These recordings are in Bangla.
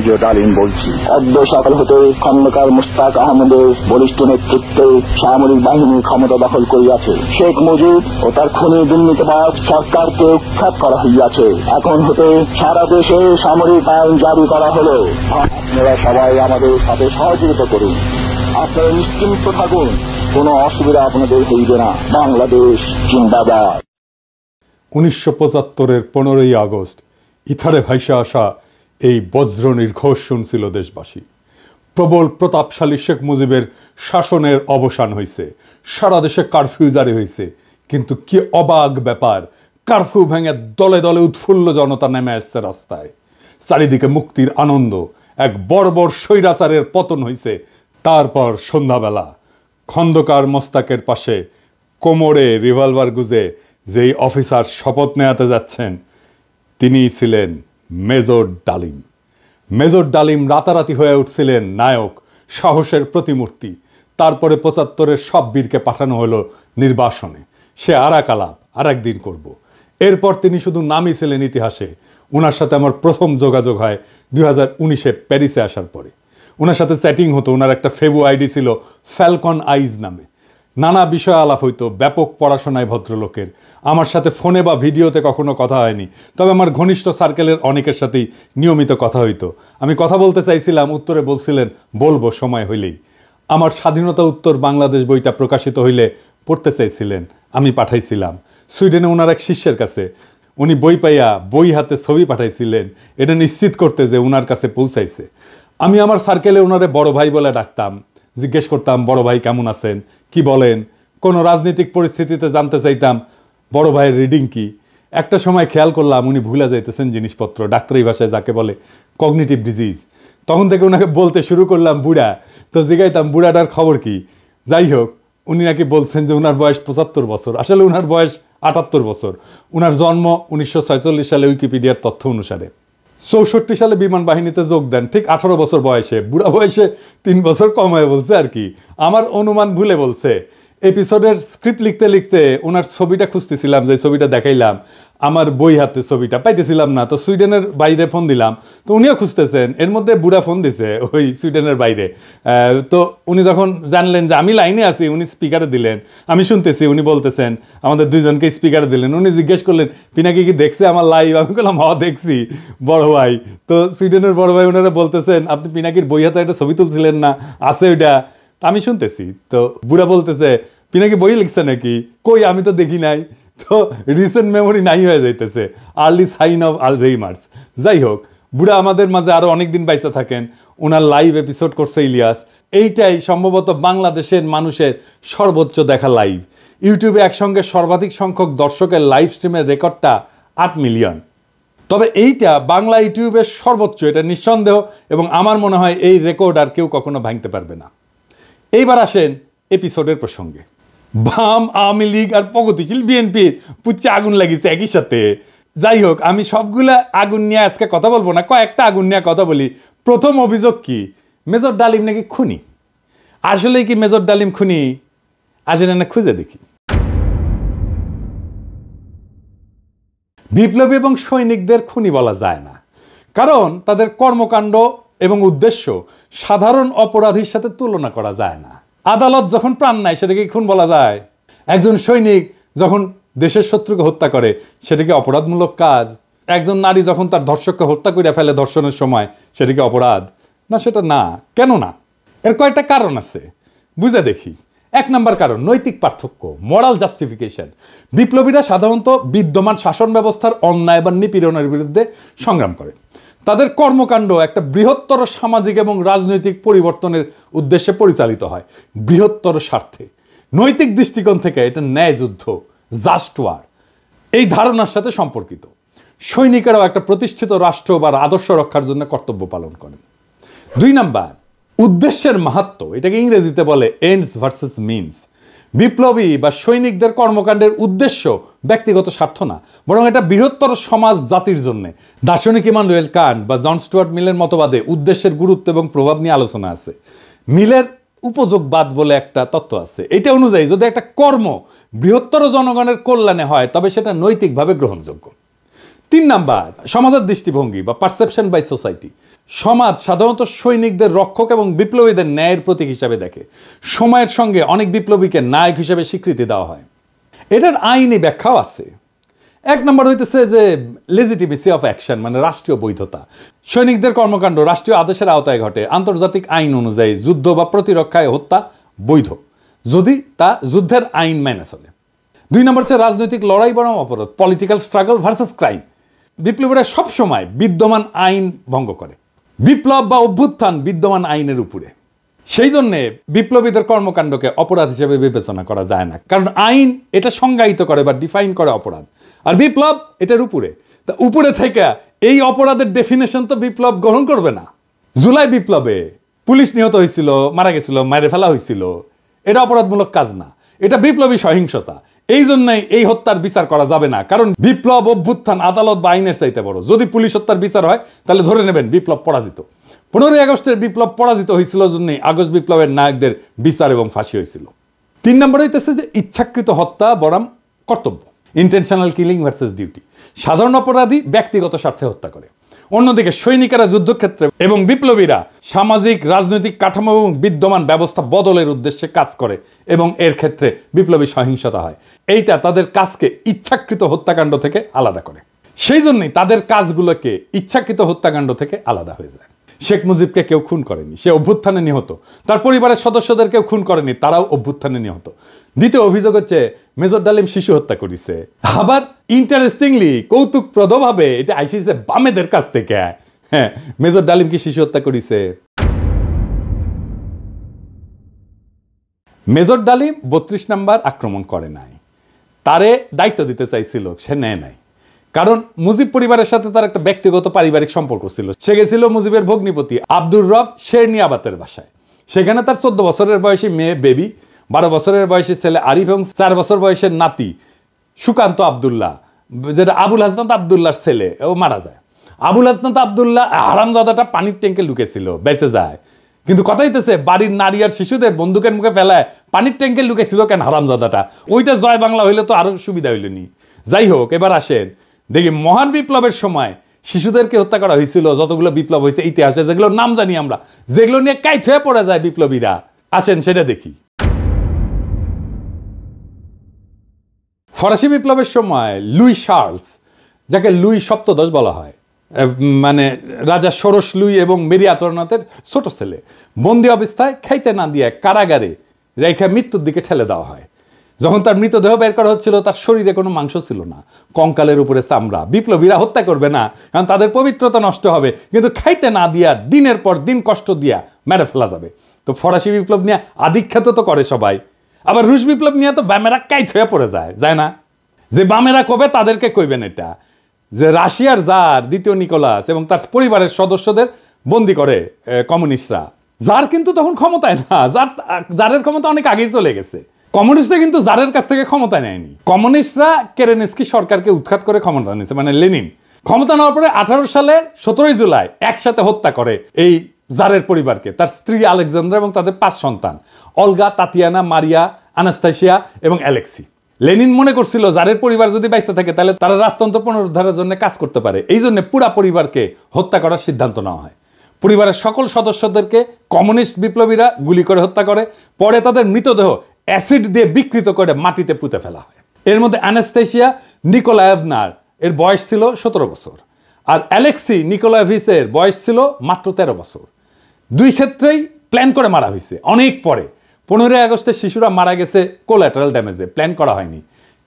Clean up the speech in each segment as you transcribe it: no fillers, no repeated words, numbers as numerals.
মেজর ডালিম বলছি। অদ্য সকাল হতে খন্দকার মুশতাক আহমদের বলিষ্ঠ নেতৃত্বে সামরিক বাহিনী ক্ষমতা দখল করিয়াছে। শেখ মুজিব ও তার খুনি দুর্নীতিবাজ সরকারকে উৎখাত করা হইয়াছে। এখন হতে সারা দেশে সামরিক আইন জারি করা হলো। আপনারা সবাই আমাদের সাথে সহযোগিতা করুন। আপনারা নিশ্চিন্ত থাকুন, কোনো অসুবিধা আপনাদের হইবে না। বাংলাদেশ জিন্দাবাদ। 1975-এর 15ই আগস্ট ইথারে ভাইসা আসা এই বজ্র নির্ঘোষ শুনছিল দেশবাসী। প্রবল প্রতাপশালী শেখ মুজিবের শাসনের অবসান হয়েছে, সারা দেশে কারফিউ জারি হয়েছে। কিন্তু কি অবাক ব্যাপার, কারফিউ ভেঙে দলে দলে উৎফুল্ল জনতা নেমে আসছে রাস্তায়। চারিদিকে মুক্তির আনন্দ, এক বর্বর স্বৈরাচারের পতন হয়েছে। তারপর সন্ধ্যাবেলা খন্দকার মোস্তাকের পাশে কোমরে রিভলভার গুজে যেই অফিসার শপথ নেওয়াতে যাচ্ছেন তিনিই ছিলেন মেজর ডালিম। মেজর ডালিম রাতারাতি হয়ে উঠছিলেন নায়ক, সাহসের প্রতিমূর্তি। তারপরে 75-এর সব বীরকে পাঠানো হলো নির্বাসনে। সে আর এক আলাপ আর একদিন করব। এরপর তিনি শুধু নামই ছিলেন ইতিহাসে। ওনার সাথে আমার প্রথম যোগাযোগ হয় 2019-এ প্যারিসে আসার পরে। ওনার সাথে চ্যাটিং হতো। ওনার একটা ফেবু আইডি ছিল ফ্যালকন আইজ নামে। নানা বিষয় আলাপ হইতো, ব্যাপক পড়াশোনায় ভদ্রলোকের। আমার সাথে ফোনে বা ভিডিওতে কখনো কথা হয়নি, তবে আমার ঘনিষ্ঠ সার্কেলের অনেকের সাথেই নিয়মিত কথা হইতো। আমি কথা বলতে চাইছিলাম, উত্তরে বলছিলেন বলবো সময় হইলেই। আমার স্বাধীনতা উত্তর বাংলাদেশ বইটা প্রকাশিত হইলে পড়তে চাইছিলেন, আমি পাঠাইছিলাম সুইডেনে ওনার এক শিষ্যের কাছে। উনি বই পাইয়া বই হাতে ছবি পাঠাইছিলেন, এটা নিশ্চিত করতে যে ওনার কাছে পৌঁছাইছে। আমি আমার সার্কেলে ওনারে বড় ভাই বলে ডাকতাম। জিজ্ঞেস করতাম, বড় ভাই কেমন আছেন, কি বলেন। কোনো রাজনৈতিক পরিস্থিতিতে জানতে চাইতাম বড় ভাইয়ের রিডিং কি। একটা সময় খেয়াল করলাম উনি ভুলে যাইতেছেন জিনিসপত্র, ডাক্তারি ভাষায় যাকে বলে কগনিটিভ ডিজিজ। তখন থেকে ওনাকে বলতে শুরু করলাম বুড়া। তো জিগাইতাম বুড়াটার খবর কি। যাই হোক, উনি নাকি বলছেন যে ওনার বয়স 75 বছর, আসলে ওনার বয়স 78 বছর। ওনার জন্ম 1946 সালে উইকিপিডিয়ার তথ্য অনুসারে। 64 সালে বিমান বাহিনীতে যোগ দেন ঠিক 18 বছর বয়সে। বুড়া বয়সে 3 বছর কম হয়ে বলছে আর কি। আমার অনুমান ভুলে বলছে। এপিসোডের স্ক্রিপ্ট লিখতে লিখতে ওনার ছবিটা খুঁজতেছিলাম, যে ছবিটা দেখাইলাম আমার বই হাতে, ছবিটা পাইতেছিলাম না। তো সুইডেনের বাইরে ফোন দিলাম, তো উনিও খুঁজতেছেন। এর মধ্যে বুড়া ফোন দিছে ওই সুইডেনের বাইরে। তো উনি যখন জানলেন যে আমি লাইনে আছি, উনি স্পিকারে দিলেন, আমি শুনতেছি। উনি বলতেছেন, আমাদের দুইজনকে স্পিকারে দিলেন। উনি জিজ্ঞেস করলেন পিনাকি কি দেখছে আমার লাইভ। আমি বললাম হ দেখছি বড় ভাই। তো সুইডেনের বড় ভাই ওনারা বলতেছেন, আপনি পিনাকির বই হাতে একটা ছবি তুলছিলেন না, আছে ওইটা। আমি শুনতেছি। তো বুড়া বলতেছে, পিনাকি বই লিখছে নাকি? কই, আমি তো দেখি নাই। তো রিসেন্ট মেমোরি নাই হয়ে যাইতেছে, আর্লি সাইন অফ আলঝেইমার্স। যাই হোক, বুড়া আমাদের মাঝে আরো অনেকদিন বাইচা থাকেন। ওনার লাইভ এপিসোড করছে ইলিয়াস। এইটাই সম্ভবত বাংলাদেশের মানুষের সর্বোচ্চ দেখা লাইভ। ইউটিউবে একসঙ্গে সর্বাধিক সংখ্যক দর্শকের লাইভ স্ট্রিমের রেকর্ডটা 8 মিলিয়ন। তবে এইটা বাংলা ইউটিউবের সর্বোচ্চ, এটা নিঃসন্দেহ। এবং আমার মনে হয় এই রেকর্ড আর কেউ কখনো ভাঙতে পারবে না। এইবার আসেন এপিসোডের প্রসঙ্গে। বাম, আওয়ামী লীগ আর প্রগতিশীল বিএনপির পুচ্ছে আগুন লাগিয়েছে একই সাথে। যাই হোক, আমি সবগুলা আগুন নিয়ে আজকে কথা বলবো না, কয়েকটা আগুন নিয়ে কথা বলি। প্রথম অভিযোগ কি, মেজর ডালিম নাকি খুনি। আসলে কি মেজর ডালিম খুনি? আসলে না খুঁজে দেখি। বিপ্লবী এবং সৈনিকদের খুনি বলা যায় না, কারণ তাদের কর্মকাণ্ড এবং উদ্দেশ্য সাধারণ অপরাধীর সাথে তুলনা করা যায় না। আদালত যখন প্রাণ নেয় সেটাকে খুন বলা যায়? একজন সৈনিক যখন দেশের শত্রুকে হত্যা করে সেটা কি অপরাধমূলক কাজ? একজন নারী যখন তার ধর্ষককে হত্যা করে ফেলে ধর্ষণের সময়, সেটা কি অপরাধ? না, সেটা না। কেন না? এর কয়েকটা কারণ আছে, বুঝে দেখি। 1 নম্বর কারণ, নৈতিক পার্থক্য, মোরাল জাস্টিফিকেশন। বিপ্লবীরা সাধারণত বিদ্যমান শাসন ব্যবস্থার অন্যায় বা নিপীড়নের বিরুদ্ধে সংগ্রাম করে। তাদের কর্মকাণ্ড একটা বৃহত্তর সামাজিক এবং রাজনৈতিক পরিবর্তনের উদ্দেশ্যে পরিচালিত হয়, বৃহত্তর স্বার্থে। নৈতিক দৃষ্টিকোণ থেকে এটা ন্যায় যুদ্ধ, জাস্ট ওয়ার, এই ধারণার সাথে সম্পর্কিত। সৈনিকেরাও একটা প্রতিষ্ঠিত রাষ্ট্র বা আদর্শ রক্ষার জন্য কর্তব্য পালন করেন। 2 নাম্বার, উদ্দেশ্যের মাহাত্ম্য। এটাকে ইংরেজিতে বলে এন্ডস ভার্সেস মিনস। বিপ্লবী বা সৈনিকদের কর্মকাণ্ডের উদ্দেশ্য ব্যক্তিগত স্বার্থ না, বরং এটা বৃহত্তর সমাজ জাতির জন্য। দার্শনিক ইমানুয়েল কান্ট বা জন স্টুয়ার্ট মিলের মতবাদে উদ্দেশ্যের গুরুত্ব এবং প্রভাব নিয়ে আলোচনা আছে। মিলের উপযোগবাদ বলে একটা তত্ত্ব আছে। এটা অনুযায়ী যদি একটা কর্ম বৃহত্তর জনগণের কল্যাণে হয় তবে সেটা নৈতিকভাবে গ্রহণযোগ্য। 3 নাম্বার, সমাজের দৃষ্টিভঙ্গি বা পারসেপশন বাই সোসাইটি। সমাজ সাধারণত সৈনিকদের রক্ষক এবং বিপ্লবীদের ন্যায়ের প্রতীক হিসাবে দেখে। সময়ের সঙ্গে অনেক বিপ্লবীকে নায়ক হিসেবে স্বীকৃতি দেওয়া হয়। এটার আইনি ব্যাখ্যাও আছে। এক নম্বর হইতেছে যে লেজিটিমেসি অফ অ্যাকশন, মানে রাষ্ট্রীয় বৈধতা। সৈনিকদের কর্মকাণ্ড রাষ্ট্রীয় আদেশের আওতায় ঘটে। আন্তর্জাতিক আইন অনুযায়ী যুদ্ধ বা প্রতিরক্ষায় হত্যা বৈধ, যদি তা যুদ্ধের আইন মেনে চলে। 2 নম্বর হচ্ছে রাজনৈতিক লড়াই বনাম অপরাধ, পলিটিক্যাল স্ট্রাগল ভার্সেস ক্রাইম। বিপ্লবীরা সবসময় বিদ্যমান আইন ভঙ্গ করে। বিপ্লব বা অভ্যুত্থান বিদ্যমান আইনের উপরে। সেই জন্যে বিপ্লবীদের কর্মকাণ্ডকে অপরাধ হিসেবে বিবেচনা করা যায় না, কারণ আইন এটা সংজ্ঞায়িত করে বা ডিফাইন করে অপরাধ, আর বিপ্লব এটার উপরে। তা উপরে থেকে এই অপরাধের ডেফিনেশন তো বিপ্লব গ্রহণ করবে না। জুলাই বিপ্লবে পুলিশ নিহত হয়েছিল, মারা গেছিল, মেরে ফেলা হয়েছিল, এটা অপরাধমূলক কাজ না, এটা বিপ্লবী সহিংসতা। এই জন্যই এই হত্যার বিচার করা যাবে না, কারণ বিপ্লব অভ্যুত্থান আদালত বা আইনের চাইতে বড়। যদি পুলিশ হত্যার বিচার হয় তাহলে ধরে নেবেন বিপ্লব পরাজিত। 15ই আগস্টের বিপ্লব পরাজিত হয়েছিল জন্যই আগস্ট বিপ্লবের নায়কদের বিচার এবং ফাঁসি হয়েছিল। 3 নম্বর হইতেছে যে ইচ্ছাকৃত হত্যা বনাম কর্তব্য, ইন্টেনশনাল কিলিং ভার্সেস ডিউটি। সাধারণ অপরাধী ব্যক্তিগত স্বার্থে হত্যা করে, অন্যদিকে সৈনিকেরা যুদ্ধক্ষেত্রে এবং বিপ্লবীরা সামাজিক রাজনৈতিক কাঠামো এবং বিদ্যমান ব্যবস্থা বদলের উদ্দেশ্যে কাজ করে এবং এর ক্ষেত্রে বিপ্লবী সহিংসতা হয়। এইটা তাদের কাজকে ইচ্ছাকৃত হত্যাকাণ্ড থেকে আলাদা করে। সেই জন্যই তাদের কাজগুলোকে ইচ্ছাকৃত হত্যাকাণ্ড থেকে আলাদা হয়ে যায়। শেখ মুজিবকে কেউ খুন করেনি, সে অভ্যুত্থানে নিহত। তার পরিবারের সদস্যদের কেউ খুন করেনি, তারাও অভ্যুত্থানে নিহত। দ্বিতীয় অভিযোগ হচ্ছে মেজর ডালিম শিশু হত্যা করেছে। আবার ইন্টারেস্টিংলি কৌতুকপ্রদভাবে এটা আইসিছে বামেদের কাছ থেকে। হ্যাঁ, মেজর ডালিম কি শিশু হত্যা করেছে? মেজর ডালিম 32 নাম্বার আক্রমণ করে নাই, তারে দায়িত্ব দিতে চাইছিল, সে নেয় নাই। কারণ মুজিব পরিবারের সাথে তার একটা ব্যক্তিগত পারিবারিক সম্পর্ক ছিল। সে গেছিল মুজিবের ভগ্নিপতি আব্দুর রব শেরনিয়াবাতের বাসায়। সেখানে তার 14 বছরের বয়সী মেয়ে বেবি, 12 বছরের বয়সী ছেলে আরিফ এবং 4 বছর বয়সের নাতি সুকান্ত আবদুল্লাহ, যেটা আবুল হাসনাত আবদুল্লাহর ছেলে, ও মারা যায়। আবুল হাসনাত আবদুল্লাহ হারামজাদাটা পানির ট্যাঙ্কে লুকেছিল, বেঁচে যায়। কিন্তু কথা হইতেছে বাড়ির নারী আর শিশুদের বন্দুকের মুখে ফেলায় পানির ট্যাঙ্কে লুকেছিল কেন হারামজাদাটা? ওইটা জয় বাংলা হইলে তো আরো সুবিধা হইলেনি। যাই হোক, এবার আসেন দেখি মহান বিপ্লবের সময় শিশুদেরকে হত্যা করা হয়েছিল যতগুলো বিপ্লব হয়েছে ইতিহাসে, যেগুলো নাম জানি আমরা, যেগুলো নিয়ে কাইট হয়ে পড়ে যায় বিপ্লবীরা। আসেন সেটা দেখি। ফরাসি বিপ্লবের সময় লুই শার্লস, যাকে লুই সপ্তদশ বলা হয়, মানে রাজা ষোড়শ লুই এবং মেরি আন্তোয়ানেটের ছোট ছেলে, বন্দি অবস্থায় খাইতে না দিয়ে কারাগারে রেখে মৃত্যুর দিকে ঠেলে দেওয়া হয়। যখন তার মৃতদেহ বের করা হচ্ছিল তার শরীরে কোনো মাংস ছিল না, কঙ্কালের উপরে চামড়া। বিপ্লবীরা হত্যা করবে না, কারণ তাদের পবিত্রতা নষ্ট হবে, কিন্তু খাইতে না দিয়া দিনের পর দিন কষ্ট দিয়া মেরে ফেলা যাবে। তো ফরাসি বিপ্লব নিয়ে আধিখ্যাত তো করে সবাই। আবার রুশ বিপ্লব নিয়ে তো বামেরা কাইট হয়ে পড়ে যায় না? যে বামেরা কবে তাদেরকে কইবেন এটা, যে রাশিয়ার জার দ্বিতীয় নিকোলাস এবং তার পরিবারের সদস্যদের বন্দি করে কমিউনিস্টরা। জার কিন্তু তখন ক্ষমতায় না, জারের ক্ষমতা অনেক আগেই চলে গেছে। কমিউনিস্টরা কিন্তু জারের কাছ থেকে ক্ষমতা নেয়নি। কমিউনিস্টরা কেরেনস্কি সরকারকে উৎখাত করে ক্ষমতা নিয়েছে, মানে লেনিন। ক্ষমতা নেওয়ার পরে 18 সালের 17 জুলাই একসাথে হত্যা করে এই জারের পরিবারকে, তার স্ত্রী আলেকজান্দ্রা এবং তাদের 5 সন্তান, অলগা, তাতিয়ানা, মারিয়া, আনাস্তাসিয়া এবং অ্যালেক্সি। লেনিন মনে করছিল জারের পরিবার যদি বাইসে থাকে তাহলে তারা রাজতন্ত্র পুনরুদ্ধারের জন্য কাজ করতে পারে। এই জন্য পুরা পরিবারকে হত্যা করার সিদ্ধান্ত নেওয়া হয়। পরিবারের সকল সদস্যদেরকে কমিউনিস্ট বিপ্লবীরা গুলি করে হত্যা করে। পরে তাদের মৃতদেহ অ্যাসিড দিয়ে বিকৃত করে মাটিতে পুঁতে ফেলা হয়। এর মধ্যে আনাস্তাসিয়া নিকোলায়েভনার এর বয়স ছিল 17 বছর, আর অ্যালেক্সি নিকোলায়েভিচের বয়স ছিল মাত্র 13 বছর। দুই ক্ষেত্রেই প্ল্যান করে মারা হয়েছে। অনেক পরে 15ই আগস্টে শিশুরা মারা গেছে কোল্যাটারাল ড্যামেজে, প্ল্যান করা হয়নি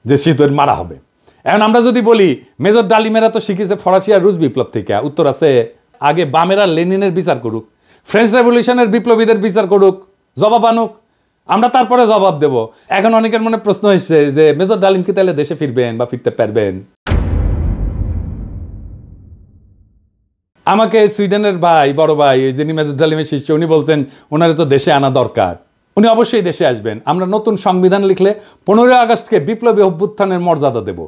যে শিশুদের মারা হবে। এখন আমরা যদি বলি মেজর ডালিমেরা তো শিখেছে ফরাসি আর রুশ বিপ্লব থেকে, উত্তর আছে আগে বামেরা লেনিনের বিচার করুক, ফ্রেঞ্চ রেভলিউশনের বিপ্লবীদের বিচার করুক, জবাব আনুক, আমরা তারপরে জবাব দেব। এখন অনেকের মনে প্রশ্ন এসছে যে মেজর ডালিম কি তাহলে দেশে ফিরবেন বা ফিরতে পারবেন? আমাকে সুইডেনের ভাই, বড় ভাই, যিনি মেজর ডালিমের শিষ্য, উনি বলছেন ওনারে তো দেশে আনা দরকার, উনি অবশ্যই দেশে আসবেন। আমরা নতুন সংবিধান লিখলে 15ই আগস্টকে বিপ্লবী অভ্যুত্থানের মর্যাদা দেব।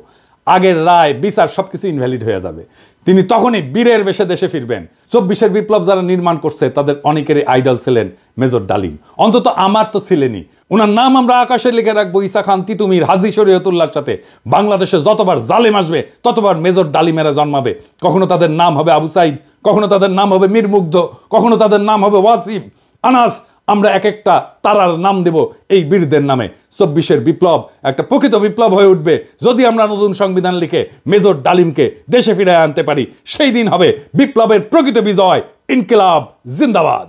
আগের রায় বিচার সবকিছু ইনভ্যালিড হয়ে যাবে। তিনি তখনই বীরের বেশে দেশে ফিরবেন। 24-এর বিপ্লব যারা নির্মাণ করছে তাদের অনেকেরই আইডল ছিলেন মেজর ডালিম, অন্তত আমার তো ছিলেনই। ওনার নাম আমরা আকাশে লিখে রাখবো ঈসা খান তিতুমির, হাজী শরীয়তুল্লাহর সাথে। বাংলাদেশে যতবার জালেম আসবে ততবার মেজর ডালিমেরা জন্মাবে। কখনো তাদের নাম হবে আবু সাইদ, কখনো তাদের নাম হবে মীর মুগ্ধ, কখনো তাদের নাম হবে ওয়াসিম, আনাস। আমরা এক একটা তারার নাম দেব এই বীরদের নামে। 24-এর বিপ্লব একটা প্রকৃত বিপ্লব হয়ে উঠবে যদি আমরা নতুন সংবিধান লিখে মেজর ডালিমকে দেশে ফিরে আনতে পারি। সেই দিন হবে বিপ্লবের প্রকৃত বিজয়। ইনকিলাব জিন্দাবাদ।